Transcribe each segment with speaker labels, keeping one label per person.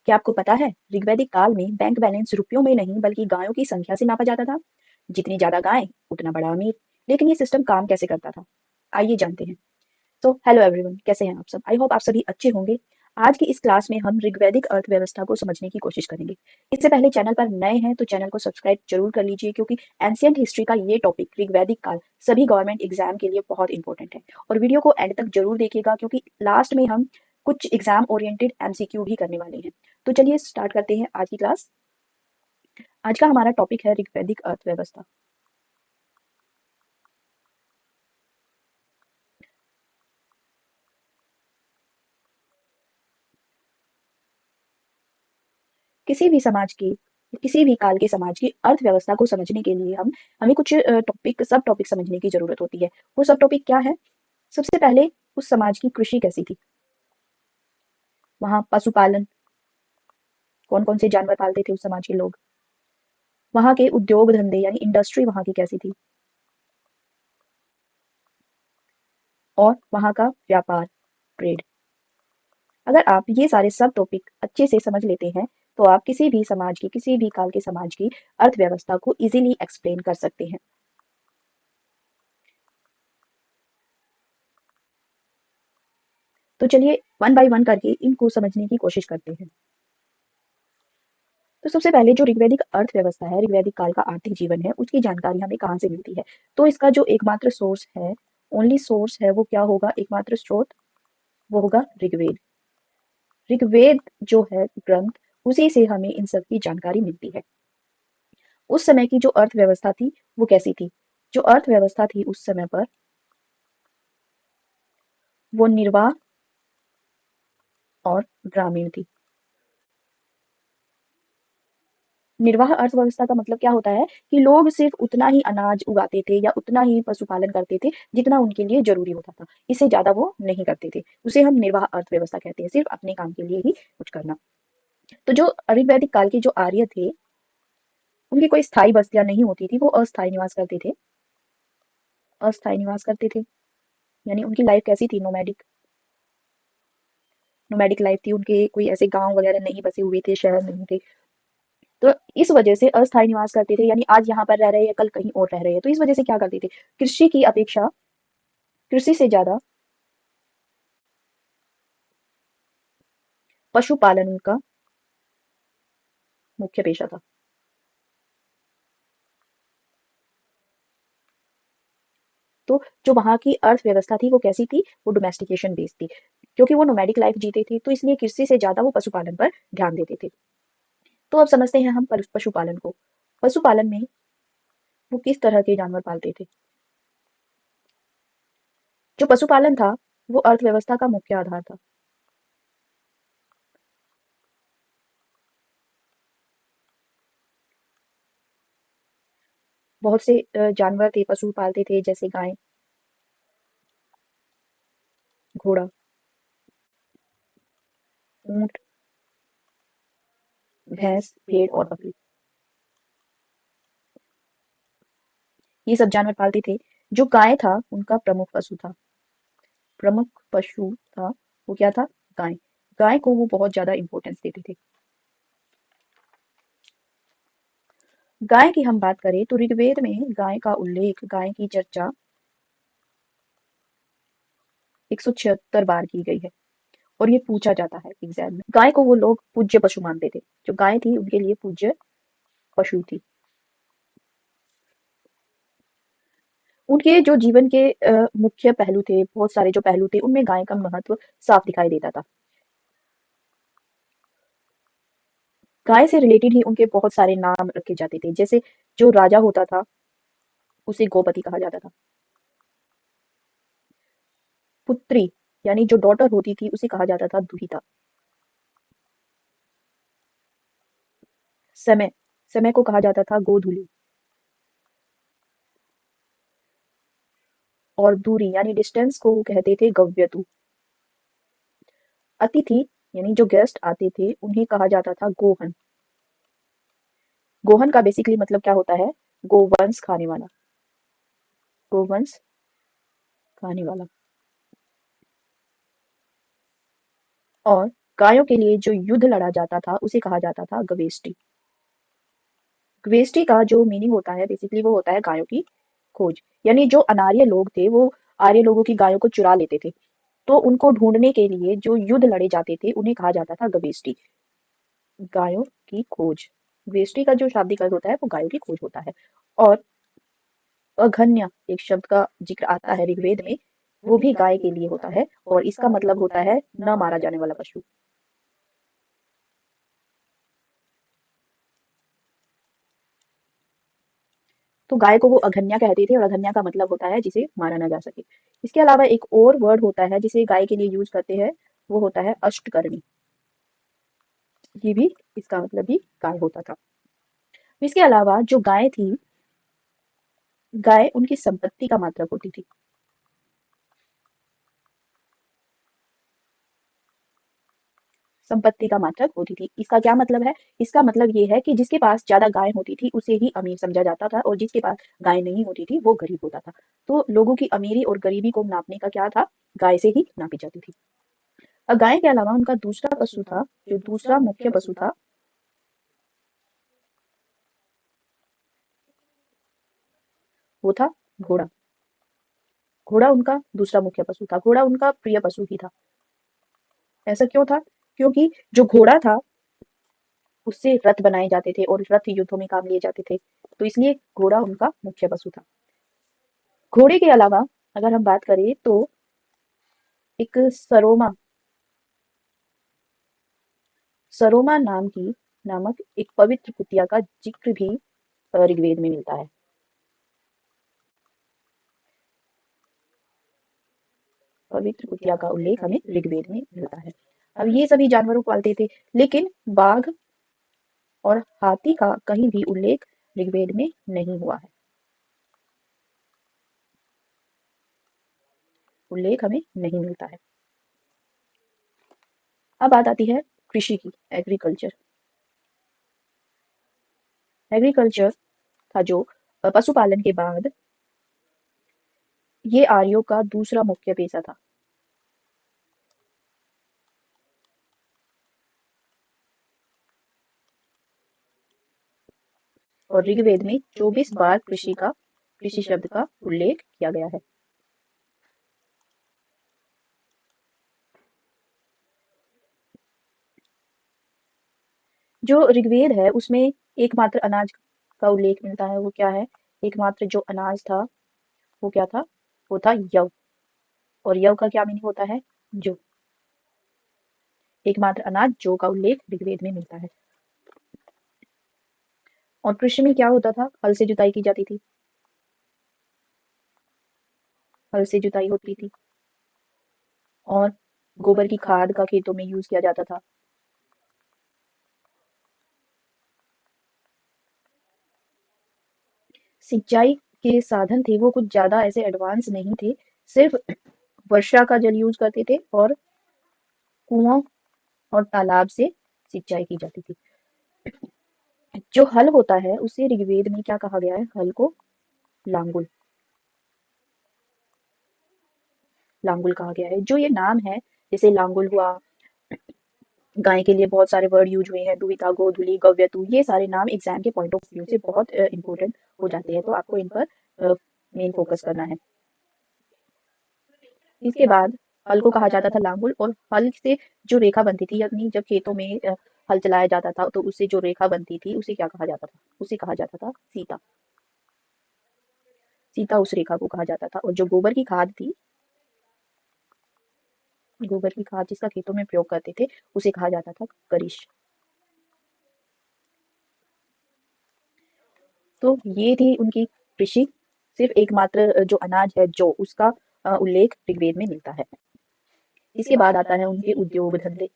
Speaker 1: क्या आपको पता है ऋग्वैदिक काल में बैंक बैलेंस रुपयों में नहीं बल्कि गायों की संख्या से नापा जाता था। जितनी ज्यादा गाय उतना बड़ा अमीर। लेकिन ये सिस्टम काम कैसे करता था, आइए जानते हैं। तो हेलो एवरीवन, कैसे हैं आप सब? आई होप आप सभी अच्छे होंगे। आज की इस क्लास में हम ऋग्वैदिक अर्थव्यवस्था को समझने की कोशिश करेंगे। इससे पहले चैनल पर नए हैं तो चैनल को सब्सक्राइब जरूर कर लीजिए, क्योंकि एंशियंट हिस्ट्री का ये टॉपिक ऋग्वैदिक काल सभी गवर्नमेंट एग्जाम के लिए बहुत इंपॉर्टेंट है। और वीडियो को एंड तक जरूर देखिएगा, क्योंकि लास्ट में हम कुछ एग्जाम ओरिएंटेड एमसीक्यू भी करने वाले हैं। तो चलिए स्टार्ट करते हैं आज की क्लास। आज का हमारा टॉपिक है ऋग्वैदिक अर्थव्यवस्था। किसी भी समाज की, किसी भी काल के समाज की अर्थव्यवस्था को समझने के लिए हमें कुछ टॉपिक सब टॉपिक समझने की जरूरत होती है। वो सब टॉपिक क्या है? सबसे पहले, उस समाज की कृषि कैसी थी, वहाँ पशुपालन, कौन कौन से जानवर पालते थे उस समाज के लोग, वहाँ के उद्योग धंधे यानी इंडस्ट्री वहाँ की कैसी थी, और वहाँ का व्यापार, ट्रेड। अगर आप ये सारे सब टॉपिक अच्छे से समझ लेते हैं तो आप किसी भी समाज की, किसी भी काल के समाज की अर्थव्यवस्था को इजीली एक्सप्लेन कर सकते हैं। तो चलिए वन बाय वन करके इनको समझने की कोशिश करते हैं। तो सबसे पहले जो ऋग्वैदिक अर्थव्यवस्था है, ऋग्वैदिक काल का आर्थिक जीवन है, उसकी जानकारी हमें कहाँ से मिलती है? तो इसका जो एकमात्र सोर्स है, ओनली सोर्स है, वो क्या होगा? एकमात्र स्रोत वो होगा ऋग्वेद। ऋग्वेद जो है ग्रंथ, उसी से हमें इन सब की जानकारी मिलती है। उस समय की जो अर्थव्यवस्था थी वो कैसी थी? जो अर्थव्यवस्था थी उस समय पर, वो निर्वाह और ग्रामीण थी। निर्वाह अर्थव्यवस्था का मतलब क्या होता है कि लोग सिर्फ उतना ही अनाज उगाते थे या उतना ही पशुपालन करते थे जितना उनके लिए जरूरी होता था। इससे ज्यादा वो नहीं करते थे। उसे हम निर्वाह अर्थव्यवस्था कहते हैं, सिर्फ अपने काम के लिए ही कुछ करना। तो जो ऋग्वैदिक काल के जो आर्य थे, उनकी कोई स्थायी बस्तियां नहीं होती थी, वो अस्थायी निवास करते थे। अस्थायी निवास करते थे यानी उनकी लाइफ कैसी थी? नोमैडिक। नोमैडिक लाइफ थी उनके, कोई ऐसे गांव वगैरह नहीं बसे हुए थे, शहर नहीं थे। तो इस वजह से अस्थायी निवास करते थे, यानी आज यहाँ पर रह रहे हैं, कल कहीं और रह रहे हैं। तो इस वजह से क्या करते थे? कृषि की अपेक्षा, कृषि से ज्यादा पशुपालन उनका मुख्य पेशा था। तो जो वहां की अर्थव्यवस्था थी वो कैसी थी? वो डोमेस्टिकेशन बेस्ड थी। क्योंकि वो नोमैडिक लाइफ जीते थे तो इसलिए कृषि से ज्यादा वो पशुपालन पर ध्यान देते थे। तो अब समझते हैं हम पशुपालन को। पशुपालन में वो किस तरह के जानवर पालते थे? जो पशुपालन था वो अर्थव्यवस्था का मुख्य आधार था। बहुत से जानवर थे, पशु पालते थे, जैसे गाय, घोड़ा, ऊंट, भैंस, भेड़ और बकरी। ये सब जानवर पालते थे। जो गाय था उनका प्रमुख पशु था। प्रमुख पशु था वो क्या था? गाय। गाय को वो बहुत ज्यादा इंपॉर्टेंस देते थे। गाय की हम बात करें तो ऋग्वेद में गाय का उल्लेख, गाय की चर्चा 176 बार की गई है। और ये पूछा जाता है एग्जाम में। गाय को वो लोग पूज्य पशु मानते थे। जो गाय थी उनके लिए पूज्य पशु थी। उनके जो जीवन के मुख्य पहलू थे, बहुत सारे जो पहलू थे, उनमें गाय का महत्व साफ दिखाई देता था। गाय से रिलेटेड ही उनके बहुत सारे नाम रखे जाते थे। जैसे जो राजा होता था उसे गोपति कहा जाता था। पुत्री यानी जो डॉटर होती थी उसे कहा जाता था दुहिता। समय, समय को कहा जाता था गोधूली। और दूरी यानी डिस्टेंस को कहते थे गव्यतु। अतिथि यानी जो गेस्ट आते थे उन्हें कहा जाता था गोहन। गोहन का बेसिकली मतलब क्या होता है? गोवंश खाने वाला। गोवंश खाने वाला। और गायों के लिए जो युद्ध लड़ा जाता था उसे कहा जाता था गवेष्टि। गवेष्टि का जो मीनिंग होता है बेसिकली वो होता है गायों की खोज। यानी जो अनार्य लोग थे वो आर्य लोगों की गायों को चुरा लेते थे, तो उनको ढूंढने के लिए जो युद्ध लड़े जाते थे उन्हें कहा जाता था गवेष्टि, गायों की खोज। गवेष्टि का जो शाब्दिक अर्थ होता है वो गायों की खोज होता है। और अघन्य एक शब्द का जिक्र आता है ऋग्वेद में, वो भी गाय के लिए होता है और इसका मतलब होता है न मारा जाने वाला पशु। तो गाय को वो अघन्या कहते थे और अघन्या का मतलब होता है जिसे मारा ना जा सके। इसके अलावा एक और वर्ड होता है जिसे गाय के लिए यूज करते हैं, वो होता है अष्टकर्णी। ये भी इसका मतलब भी गाय होता था। इसके अलावा जो गाय थी, गाय उनकी संपत्ति का मात्रक होती थी। संपत्ति का मात्रक होती थी। इसका क्या मतलब है? इसका मतलब ये है कि जिसके पास ज्यादा गाय होती थी उसे ही अमीर समझा जाता था और जिसके पास गाय नहीं होती थी वो गरीब होता था। तो लोगों की अमीरी और गरीबी को नापने का क्या था? गाय से ही नापी जाती थी। अब गाय के अलावा उनका दूसरा पशु था, जो दूसरा मुख्य पशु था, वो था घोड़ा। घोड़ा उनका दूसरा मुख्य पशु था। घोड़ा उनका प्रिय पशु ही था। ऐसा क्यों था? क्योंकि जो घोड़ा था उससे रथ बनाए जाते थे और रथ युद्धों में काम लिए जाते थे, तो इसलिए घोड़ा उनका मुख्य पशु था। घोड़े के अलावा अगर हम बात करें तो एक सरोमा, सरोमा नामक एक पवित्र कुतिया का जिक्र भी ऋग्वेद में मिलता है। पवित्र कुतिया का उल्लेख हमें ऋग्वेद में मिलता है। अब ये सभी जानवरों को पालते थे, लेकिन बाघ और हाथी का कहीं भी उल्लेख ऋग्वेद में नहीं हुआ है। उल्लेख हमें नहीं मिलता है। अब बात आती है कृषि की, एग्रीकल्चर। एग्रीकल्चर था जो पशुपालन के बाद ये आर्यों का दूसरा मुख्य पेशा था। और ऋग्वेद में 24 बार कृषि शब्द का उल्लेख किया गया है। जो ऋग्वेद है उसमें एकमात्र अनाज का उल्लेख मिलता है, वो क्या है? एकमात्र जो अनाज था वो क्या था? वो था यव। और यव का क्या मीनिंग होता है? जो। एकमात्र अनाज जो का उल्लेख ऋग्वेद में मिलता है। और कृषि में क्या होता था? हल से जुताई की जाती थी। हल से जुताई होती थी और गोबर की खाद का खेतों में यूज किया जाता था। सिंचाई के साधन थे वो कुछ ज्यादा ऐसे एडवांस नहीं थे। सिर्फ वर्षा का जल यूज करते थे और कुआं और तालाब से सिंचाई की जाती थी। जो हल होता है उसे ऋग्वेद में क्या कहा गया है? हल को लांगुल, लांगुल कहा गया है। जो ये नाम है, जैसे लांगुल हुआ, गाय के लिए बहुत सारे वर्ड यूज हुए हैं, दुहिता, गोधुली, गव्यतु, ये सारे नाम एग्जाम के पॉइंट ऑफ व्यू से बहुत इंपॉर्टेंट हो जाते हैं, तो आपको इन पर मेन फोकस करना है। इसके बाद हल को कहा जाता था लांगुल, और हल से जो रेखा बनती थी, यानी जब खेतों में हल चलाया जाता था तो उससे जो रेखा बनती थी उसे क्या कहा जाता था? उसे कहा जाता था सीता। सीता उस रेखा को कहा जाता था। और जो गोबर की खाद थी, गोबर की खाद जिसका खेतों में प्रयोग करते थे उसे कहा जाता था करिश। तो ये थी उनकी कृषि। सिर्फ एकमात्र जो अनाज है जो उसका उल्लेख ऋग्वेद में मिलता है। इसके बाद आता है उनके उद्योग धंधे।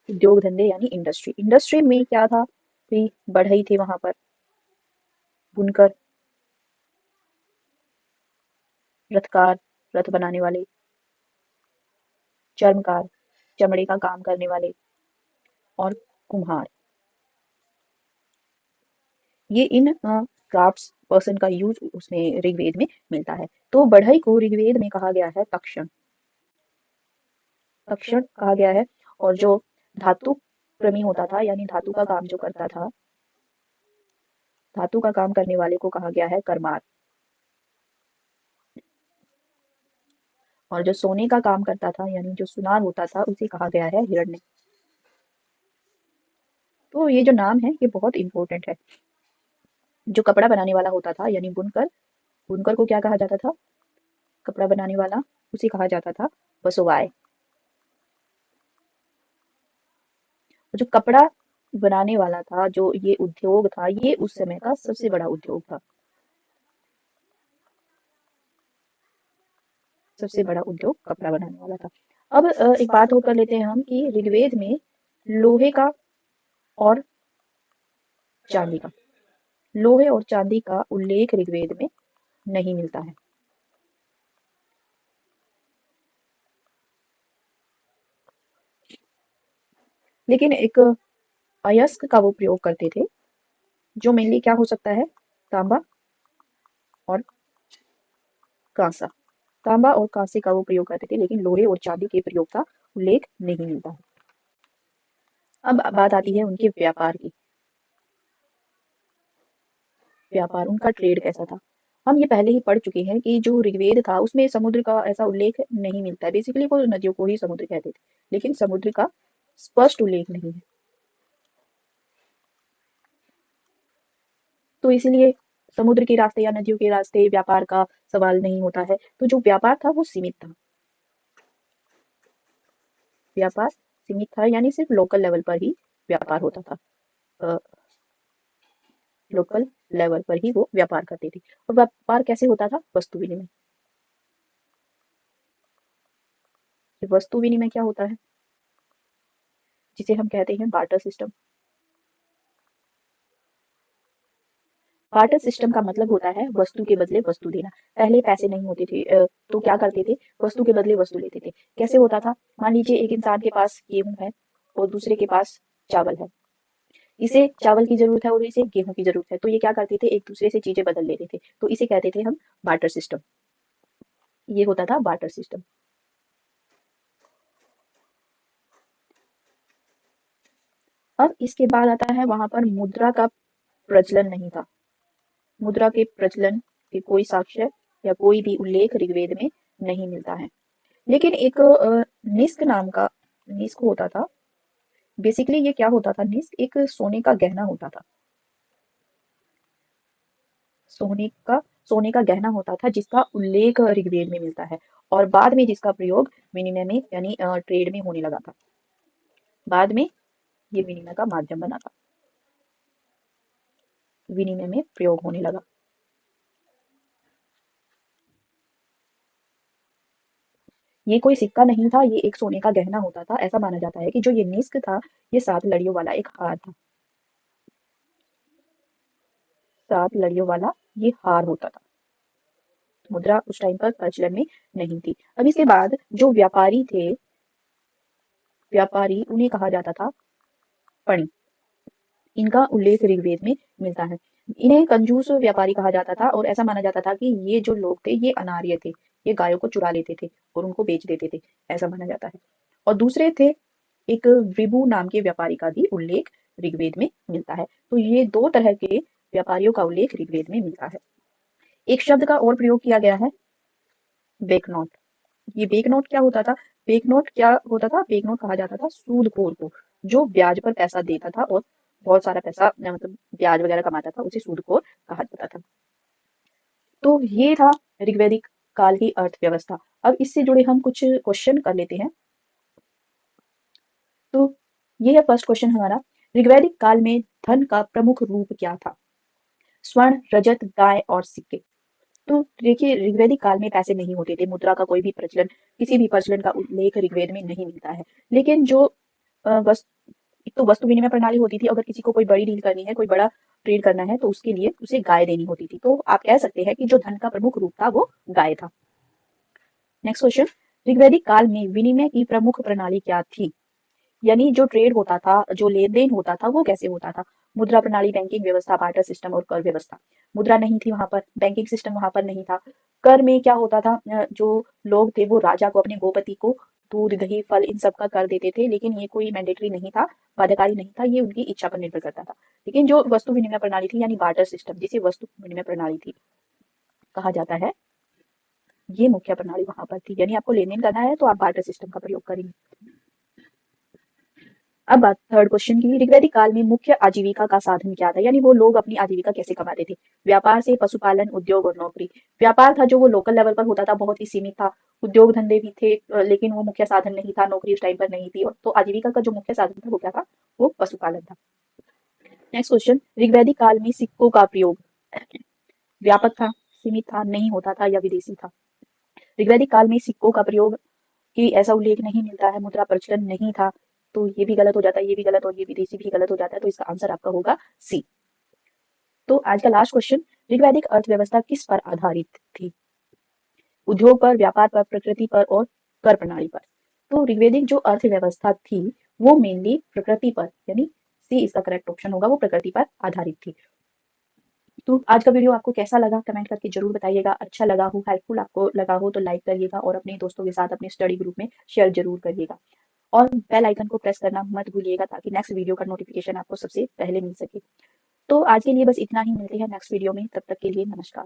Speaker 1: उद्योग धंधे यानी इंडस्ट्री। इंडस्ट्री में क्या था? भी बढ़ई थे वहां पर, बुनकर, रथकार, रथ बनाने वाले, चर्मकार, चमड़े का काम करने वाले, और कुम्हार। ये इन क्राफ्ट्स पर्सन का यूज उसमें ऋग्वेद में मिलता है। तो बढ़ई को ऋग्वेद में कहा गया है तक्षण, तक्षण कहा गया है। और जो धातु क्रमी होता था, यानी धातु का काम जो करता था, धातु का काम करने वाले को कहा गया है कर्मार। और जो सोने का काम करता था, यानी जो सुनार होता था, उसे कहा गया है हिरण्य। तो ये जो नाम है ये बहुत इंपॉर्टेंट है। जो कपड़ा बनाने वाला होता था, यानी बुनकर, बुनकर को क्या कहा जाता था? कपड़ा बनाने वाला, उसे कहा जाता था वसुवाय। जो कपड़ा बनाने वाला था, जो ये उद्योग था, ये उस समय का सबसे बड़ा उद्योग था, सबसे बड़ा उद्योग कपड़ा बनाने वाला था। अब एक बात और कर लेते हैं हम कि ऋग्वेद में लोहे का और चांदी का, लोहे और चांदी का उल्लेख ऋग्वेद में नहीं मिलता है। लेकिन एक अयस्क का वो प्रयोग करते थे, जो मेनली क्या हो सकता है? तांबा और कांसा। तांबा और कांसे का वो प्रयोग करते थे, लेकिन लोहे और चांदी के प्रयोग का उल्लेख नहीं मिलता है। अब बात आती है उनके व्यापार की। व्यापार, उनका ट्रेड कैसा था? हम ये पहले ही पढ़ चुके हैं कि जो ऋग्वेद था उसमें समुद्र का ऐसा उल्लेख नहीं मिलता है। बेसिकली वो नदियों को ही समुद्र कहते थे, लेकिन समुद्र का स्पष्ट उल्लेख नहीं है। तो इसीलिए समुद्र के रास्ते या नदियों के रास्ते व्यापार का सवाल नहीं होता है। तो जो व्यापार था वो सीमित था, व्यापार सीमित था, यानी सिर्फ लोकल लेवल पर ही व्यापार होता था। लोकल लेवल पर ही वो व्यापार करते थे। और व्यापार कैसे होता था? वस्तु विनिमय। ये वस्तु विनिमय क्या होता है? जिसे हम कहते हैं बार्टर सिस्टम। बार्टर सिस्टम का मतलब होता है वस्तु के बदले वस्तु देना। पहले पैसे नहीं होते थे, तो क्या करते थे? वस्तु के बदले वस्तु लेते थे। कैसे होता था? मान लीजिए एक इंसान के पास गेहूं है और दूसरे के पास चावल है। इसे चावल की जरूरत है और इसे गेहूं की जरूरत है, तो ये क्या करते थे? एक दूसरे से चीजें बदल लेते थे। तो इसे कहते थे हम बार्टर सिस्टम। ये होता था बार्टर सिस्टम। अब इसके बाद आता है वहां पर मुद्रा का प्रचलन नहीं था। मुद्रा के प्रचलन के कोई साक्ष्य या कोई भी उल्लेख ऋग्वेद में नहीं मिलता है। लेकिन एक निस्क नाम का, निस्क होता था। बेसिकली ये क्या होता था? निस्क एक सोने का गहना होता था। सोने का, सोने का गहना होता था जिसका उल्लेख ऋग्वेद में मिलता है, और बाद में जिसका प्रयोग विनिमय में, यानी ट्रेड में होने लगा था। बाद में ये विनिमय का माध्यम बना था, विनिमय में प्रयोग होने लगा। ये कोई सिक्का नहीं था, ये एक सोने का गहना होता था। ऐसा माना जाता है कि जो ये निस्क था, ये 7 लड़ियों वाला एक हार था। 7 लड़ियों वाला ये हार होता था। मुद्रा उस टाइम पर प्रचलन में नहीं थी। अब इसके बाद जो व्यापारी थे, व्यापारी, उन्हें कहा जाता था पणि। इनका उल्लेख ऋग्वेद में मिलता है। इन्हें कंजूस व्यापारी कहा जाता था, और ऐसा माना जाता था कि ये जो लोग थे ये अनार्य थे, ये गायों को चुरा लेते थे और उनको बेच देते थे, ऐसा माना जाता है। और दूसरे थे एक विभु नाम के व्यापारी का भी उल्लेख ऋग्वेद में मिलता है। तो ये 2 तरह के व्यापारियों का उल्लेख ऋग्वेद में मिलता है। एक शब्द का और प्रयोग किया गया है, बेकनोट। ये बेकनोट क्या होता था? बेकनोट क्या होता था? बेकनोट कहा जाता था सूदखोर को, जो ब्याज पर पैसा देता था और बहुत सारा पैसा मतलब ब्याज वगैरह कमाता था, उसे सूदखोर कहा जाता था। तो ये था ऋग्वैदिक काल की अर्थव्यवस्था। अब इससे जुड़े हम कुछ क्वेश्चन कर लेते हैं। तो ये है फर्स्ट क्वेश्चन हमारा, ऋग्वैदिक काल में धन का प्रमुख रूप क्या था? स्वर्ण, रजत, गाय और सिक्के। तो देखिए ऋग्वैदिक काल में पैसे नहीं होते थे, मुद्रा का कोई भी प्रचलन, किसी भी प्रचलन का उल्लेख ऋग्वेद में नहीं मिलता है। लेकिन जो बस एक तो वस्तु विनिमय प्रणाली होती थी। अगर किसी को कोई बड़ी डील करनी है, कोई बड़ा ट्रेड करना है, तो उसके लिए उसे गाय देनी होती थी। तो आप कह सकते हैं कि जो धन का प्रमुख रूप था वो गाय था। नेक्स्ट क्वेश्चन, ऋग्वैदिक काल में विनिमय की प्रमुख प्रणाली क्या थी? यानी जो ट्रेड होता था, जो लेन देन होता था, वो कैसे होता था? मुद्रा प्रणाली, बैंकिंग व्यवस्था, बार्टर सिस्टम और कर व्यवस्था। मुद्रा नहीं थी वहां पर, बैंकिंग सिस्टम वहां पर नहीं था। कर में क्या होता था, जो लोग थे वो राजा को, अपने गोपति को दूध, दही, फल इन सब का कर देते थे, लेकिन ये कोई मैंडेटरी नहीं था, बाध्यकारी नहीं था, ये उनकी इच्छा पर निर्भर करता था। लेकिन जो वस्तु विनिमय प्रणाली थी यानी बार्टर सिस्टम, जिसे वस्तु विनिमय प्रणाली थी कहा जाता है, ये मुख्य प्रणाली वहां पर थी। यानी आपको लेन देन करना है तो आप बार्टर सिस्टम का प्रयोग करेंगे। अब बात थर्ड क्वेश्चन की। ऋग्वैदिक काल में मुख्य आजीविका का साधन क्या था, यानी वो लोग अपनी आजीविका कैसे कमाते थे। व्यापार से, पशुपालन, उद्योग और नौकरी। व्यापार था जो वो लोकल लेवल पर होता था, बहुत ही सीमित था। उद्योग धंधे भी थे, लेकिन वो मुख्य साधन नहीं था, नौकरी उस टाइम पर नहीं थी। तो आजीविका का जो मुख्य साधन था वो क्या था, वो पशुपालन था। नेक्स्ट क्वेश्चन, ऋग्वैदिक काल में सिक्कों का प्रयोग व्यापक था, सीमित था, नहीं होता था या विदेशी था। ऋग्वैदिक काल में सिक्कों का प्रयोग की ऐसा उल्लेख नहीं मिलता है, मुद्रा प्रचलन नहीं था। तो ये भी गलत हो जाता है, ये भी गलत और ये विदेशी भी गलत हो जाता है। तो इसका आंसर आपका होगा सी। तो आज का लास्ट क्वेश्चन, ऋग्वैदिक अर्थव्यवस्था किस पर आधारित थी। उद्योग पर, व्यापार पर, प्रकृति पर और कर प्रणाली पर। तो ऋग्वैदिक जो अर्थव्यवस्था थी वो मेनली प्रकृति पर, यानी सी इसका करेक्ट ऑप्शन होगा, वो प्रकृति पर आधारित थी। तो आज का वीडियो आपको कैसा लगा कमेंट करके जरूर बताइएगा। अच्छा लगा हो, हेल्पफुल आपको लगा हो तो लाइक करिएगा और अपने दोस्तों के साथ अपने स्टडी ग्रुप में शेयर जरूर करिएगा। और बेल आइकन को प्रेस करना मत भूलिएगा ताकि नेक्स्ट वीडियो का नोटिफिकेशन आपको सबसे पहले मिल सके। तो आज के लिए बस इतना ही, मिलते हैं नेक्स्ट वीडियो में, तब तक के लिए नमस्कार।